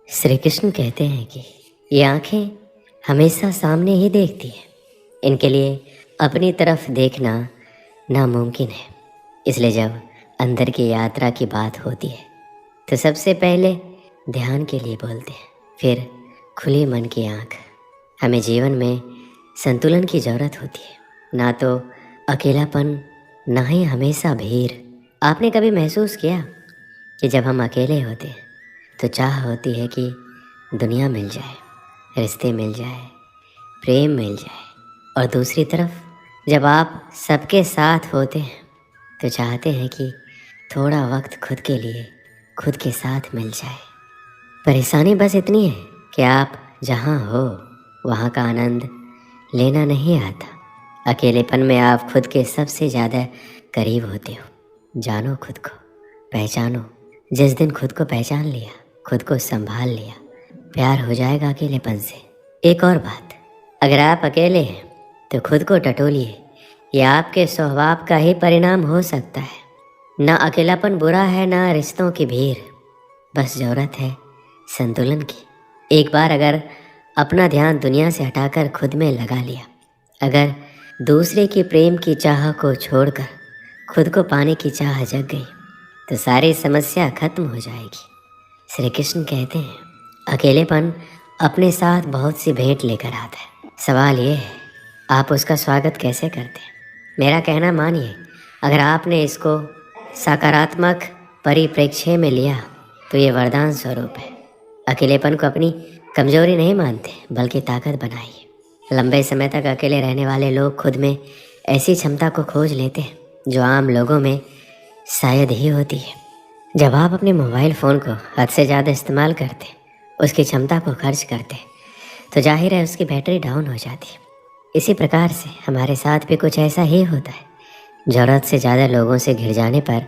श्री कृष्ण कहते हैं कि ये आंखें हमेशा सामने ही देखती हैं। इनके लिए अपनी तरफ देखना नामुमकिन है। इसलिए जब अंदर की यात्रा की बात होती है तो सबसे पहले ध्यान के लिए बोलते हैं, फिर खुली मन की आंख। हमें जीवन में संतुलन की ज़रूरत होती है, ना तो अकेलापन, ना ही हमेशा भीड़। आपने कभी महसूस किया कि जब हम अकेले होते हैं तो चाह होती है कि दुनिया मिल जाए, रिश्ते मिल जाए, प्रेम मिल जाए, और दूसरी तरफ जब आप सबके साथ होते हैं तो चाहते हैं कि थोड़ा वक्त खुद के लिए, खुद के साथ मिल जाए। परेशानी बस इतनी है कि आप जहाँ हो वहाँ का आनंद लेना नहीं आता। अकेलेपन में आप खुद के सबसे ज़्यादा करीब होते हो। जानो खुद को, पहचानो। जिस दिन खुद को पहचान लिया, खुद को संभाल लिया, प्यार हो जाएगा अकेलेपन से। एक और बात, अगर आप अकेले हैं तो खुद को टटोलिए। यह आपके स्वभाव का ही परिणाम हो सकता है। ना अकेलापन बुरा है, ना रिश्तों की भीड़। बस ज़रूरत है संतुलन की। एक बार अगर अपना ध्यान दुनिया से हटाकर खुद में लगा लिया, अगर दूसरे की प्रेम की चाह को छोड़कर खुद को पाने की चाह जग गई, तो सारी समस्या खत्म हो जाएगी। श्री कृष्ण कहते हैं, अकेलेपन अपने साथ बहुत सी भेंट लेकर आता है। सवाल ये है, आप उसका स्वागत कैसे करते हैं? मेरा कहना मानिए, अगर आपने इसको सकारात्मक परिप्रेक्ष्य में लिया तो ये वरदान स्वरूप है। अकेलेपन को अपनी कमजोरी नहीं मानते, बल्कि ताकत बनाइए। लंबे समय तक अकेले रहने वाले लोग खुद में ऐसी क्षमता को खोज लेते हैं जो आम लोगों में शायद ही होती है। जब आप अपने मोबाइल फ़ोन को हद से ज़्यादा इस्तेमाल करते, उसकी क्षमता को खर्च करते, तो जाहिर है उसकी बैटरी डाउन हो जाती है। इसी प्रकार से हमारे साथ भी कुछ ऐसा ही होता है। ज़रूरत से ज़्यादा लोगों से घिर जाने पर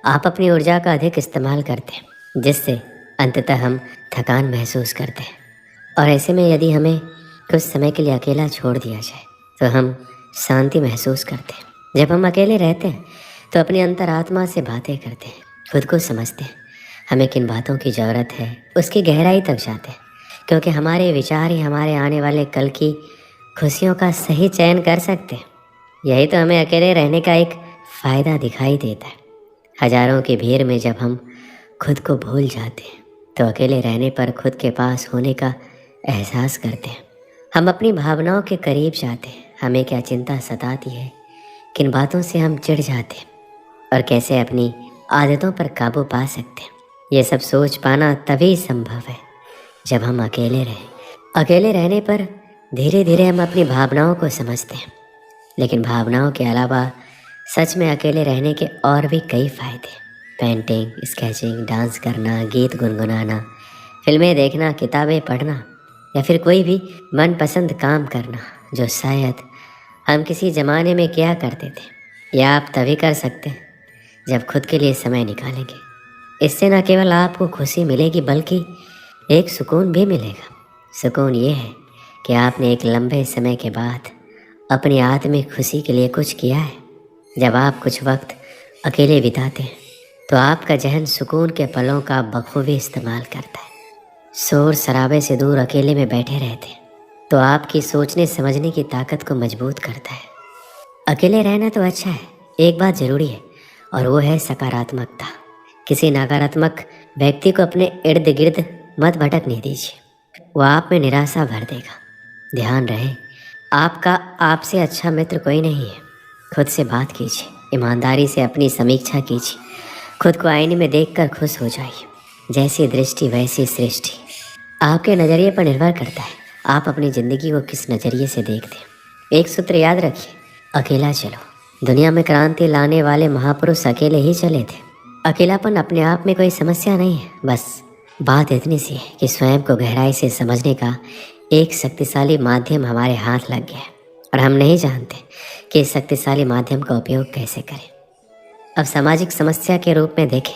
आप अपनी ऊर्जा का अधिक इस्तेमाल करते हैं, जिससे अंततः हम थकान महसूस करते हैं। और ऐसे में यदि हमें कुछ समय के लिए अकेला छोड़ दिया जाए तो हम शांति महसूस करते हैं। जब हम अकेले रहते हैं तो अपनी अंतरात्मा से बातें करते हैं, खुद को समझते हैं। हमें किन बातों की ज़रूरत है उसकी गहराई तक जाते हैं, क्योंकि हमारे विचार ही हमारे आने वाले कल की खुशियों का सही चयन कर सकते हैं। यही तो हमें अकेले रहने का एक फ़ायदा दिखाई देता है। हजारों की भीड़ में जब हम खुद को भूल जाते हैं तो अकेले रहने पर खुद के पास होने का एहसास करते हैं। हम अपनी भावनाओं के करीब जाते हैं। हमें क्या चिंता सताती है, किन बातों से हम चिढ़ जाते हैं, और कैसे अपनी आदतों पर काबू पा सकते हैं। ये सब सोच पाना तभी संभव है जब हम अकेले रहें। अकेले रहने पर धीरे धीरे हम अपनी भावनाओं को समझते हैं। लेकिन भावनाओं के अलावा सच में अकेले रहने के और भी कई फ़ायदे। पेंटिंग, स्केचिंग, डांस करना, गीत गुनगुनाना, फिल्में देखना, किताबें पढ़ना, या फिर कोई भी मनपसंद काम करना जो शायद हम किसी ज़माने में किया करते थे। यह आप तभी कर सकते हैं जब खुद के लिए समय निकालेंगे। इससे न केवल आपको खुशी मिलेगी बल्कि एक सुकून भी मिलेगा। सुकून ये है कि आपने एक लंबे समय के बाद अपनी आत्मिक खुशी के लिए कुछ किया है। जब आप कुछ वक्त अकेले बिताते हैं तो आपका जहन सुकून के पलों का बखूबी इस्तेमाल करता है। शोर शराबे से दूर अकेले में बैठे रहते हैं तो आपकी सोचने समझने की ताकत को मजबूत करता है। अकेले रहना तो अच्छा है, एक बात ज़रूरी है, और वो है सकारात्मकता। किसी नकारात्मक व्यक्ति को अपने इर्द गिर्द मत भटकने दीजिए, वो आप में निराशा भर देगा। ध्यान रहे, आपका आपसे अच्छा मित्र कोई नहीं है। खुद से बात कीजिए, ईमानदारी से अपनी समीक्षा कीजिए, खुद को आईने में देखकर खुश हो जाइए। जैसी दृष्टि वैसी सृष्टि। आपके नज़रिए पर निर्भर करता है आप अपनी ज़िंदगी को किस नज़रिए से देखते हैं। एक सूत्र याद रखिए, अकेला चलो। दुनिया में क्रांति लाने वाले महापुरुष अकेले ही चले थे। अकेलापन अपने आप में कोई समस्या नहीं है, बस बात इतनी सी है कि स्वयं को गहराई से समझने का एक शक्तिशाली माध्यम हमारे हाथ लग गया है, और हम नहीं जानते कि इस शक्तिशाली माध्यम का उपयोग कैसे करें। अब सामाजिक समस्या के रूप में देखें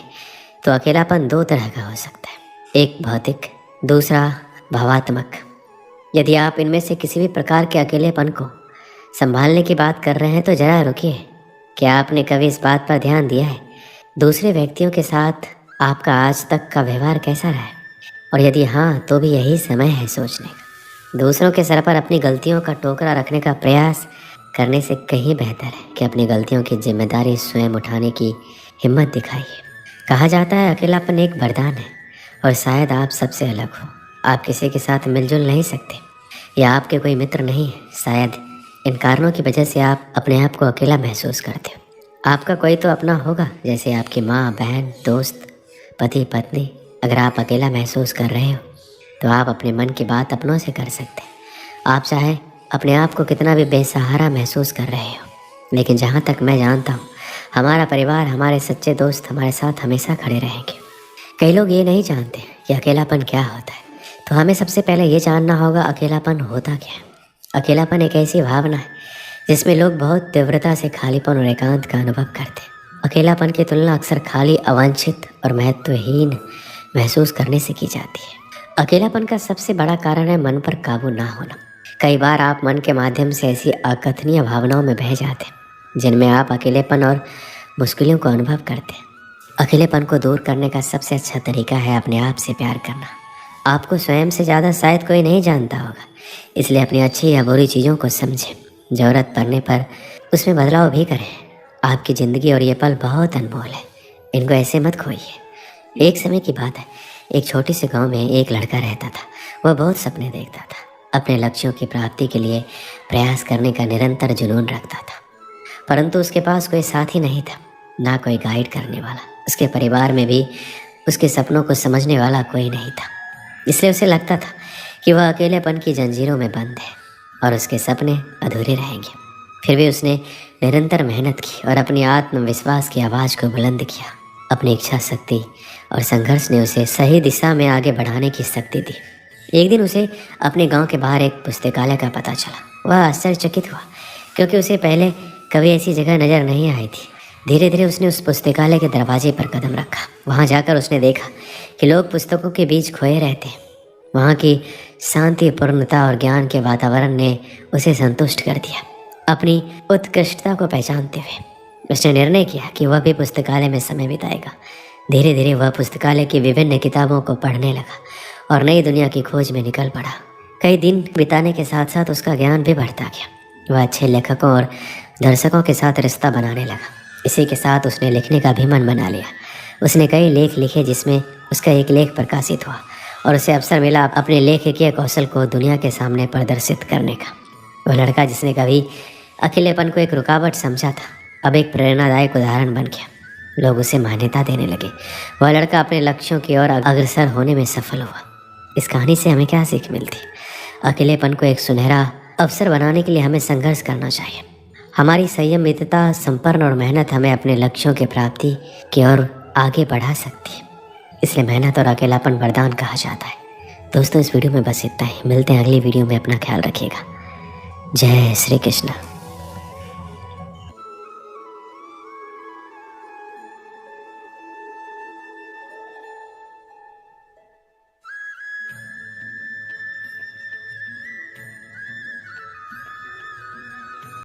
तो अकेलापन दो तरह का हो सकता है, एक भौतिक, दूसरा भावात्मक। यदि आप इनमें से किसी भी प्रकार के अकेलेपन को संभालने की बात कर रहे हैं तो ज़रा रुकिए। क्या आपने कभी इस बात पर ध्यान दिया है दूसरे व्यक्तियों के साथ आपका आज तक का व्यवहार कैसा रहा है, और यदि हाँ तो भी यही समय है सोचने का। दूसरों के सर पर अपनी गलतियों का टोकरा रखने का प्रयास करने से कहीं बेहतर है कि अपनी गलतियों की जिम्मेदारी स्वयं उठाने की हिम्मत दिखाइए। कहा जाता है अकेलापन एक वरदान है और शायद आप सबसे अलग हो। आप किसी के साथ मिलजुल नहीं सकते या आपके कोई मित्र नहीं है। शायद इन कारणों की वजह से आप अपने आप को अकेला महसूस करते हो। आपका कोई तो अपना होगा, जैसे आपकी माँ, बहन, दोस्त, पति, पत्नी। अगर आप अकेला महसूस कर रहे हो तो आप अपने मन की बात अपनों से कर सकते हैं। आप चाहे अपने आप को कितना भी बेसहारा महसूस कर रहे हो, लेकिन जहाँ तक मैं जानता हूँ हमारा परिवार, हमारे सच्चे दोस्त हमारे साथ हमेशा खड़े रहेंगे। कई लोग ये नहीं जानते कि अकेलापन क्या होता है, तो हमें सबसे पहले ये जानना होगा अकेलापन होता क्या है। अकेलापन एक ऐसी भावना है जिसमें लोग बहुत तीव्रता से खालीपन और एकांत का अनुभव करते हैं। अकेलापन की तुलना अक्सर खाली, अवांछित और महत्वहीन महसूस करने से की जाती है। अकेलापन का सबसे बड़ा कारण है मन पर काबू ना होना। कई बार आप मन के माध्यम से ऐसी अकथनीय भावनाओं में बह जाते हैं जिनमें आप अकेलेपन और मुश्किलों को अनुभव करते हैं। अकेलेपन को दूर करने का सबसे अच्छा तरीका है अपने आप से प्यार करना। आपको स्वयं से ज़्यादा शायद कोई नहीं जानता होगा, इसलिए अपनी अच्छी या बुरी चीज़ों को समझें। ज़रूरत पड़ने पर उसमें बदलाव भी करें। आपकी ज़िंदगी और ये पल बहुत अनमोल है, इनको ऐसे मत खोइए। एक समय की बात है, एक छोटे से गांव में एक लड़का रहता था। वह बहुत सपने देखता था, अपने लक्ष्यों की प्राप्ति के लिए प्रयास करने का निरंतर जुनून रखता था, परंतु उसके पास कोई साथी नहीं था, ना कोई गाइड करने वाला। उसके परिवार में भी उसके सपनों को समझने वाला कोई नहीं था। इसलिए उसे लगता था कि वह अकेलेपन की जंजीरों में बंद है और उसके सपने अधूरे रहेंगे। फिर भी उसने निरंतर मेहनत की और अपनी आत्मविश्वास की आवाज़ को बुलंद किया। अपनी इच्छा शक्ति और संघर्ष ने उसे सही दिशा में आगे बढ़ाने की शक्ति दी। एक दिन उसे अपने गांव के बाहर एक पुस्तकालय का पता चला। वह आश्चर्यचकित हुआ क्योंकि उसे पहले कभी ऐसी जगह नज़र नहीं आई थी। धीरे धीरे उसने उस पुस्तकालय के दरवाजे पर कदम रखा। वहां जाकर उसने देखा कि लोग पुस्तकों के बीच खोए रहते हैं। वहाँ की शांति, पूर्णता और ज्ञान के वातावरण ने उसे संतुष्ट कर दिया। अपनी उत्कृष्टता को पहचानते हुए उसने निर्णय किया कि वह भी पुस्तकालय में समय बिताएगा। धीरे धीरे वह पुस्तकालय की विभिन्न किताबों को पढ़ने लगा और नई दुनिया की खोज में निकल पड़ा। कई दिन बिताने के साथ साथ उसका ज्ञान भी बढ़ता गया। वह अच्छे लेखकों और दर्शकों के साथ रिश्ता बनाने लगा। इसी के साथ उसने लिखने का भी मन बना लिया। उसने कई लेख लिखे, जिसमें उसका एक लेख प्रकाशित हुआ और उसे अवसर मिला अपने लेखकीय कौशल को दुनिया के सामने प्रदर्शित करने का। वह लड़का जिसने कभी अकेलेपन को एक रुकावट समझा था, अब एक प्रेरणादायक उदाहरण बन गया। लोग उसे मान्यता देने लगे। वह लड़का अपने लक्ष्यों की ओर अग्रसर होने में सफल हुआ। इस कहानी से हमें क्या सीख मिलती? अकेलेपन को एक सुनहरा अवसर बनाने के लिए हमें संघर्ष करना चाहिए। हमारी संयमितता, संपन्न और मेहनत हमें अपने लक्ष्यों की प्राप्ति की ओर आगे बढ़ा सकती है। इसलिए मेहनत और अकेलापन वरदान कहा जाता है। दोस्तों, इस वीडियो में बस इतना ही। मिलते हैं अगली वीडियो में। अपना ख्याल रखिएगा। जय श्री कृष्ण।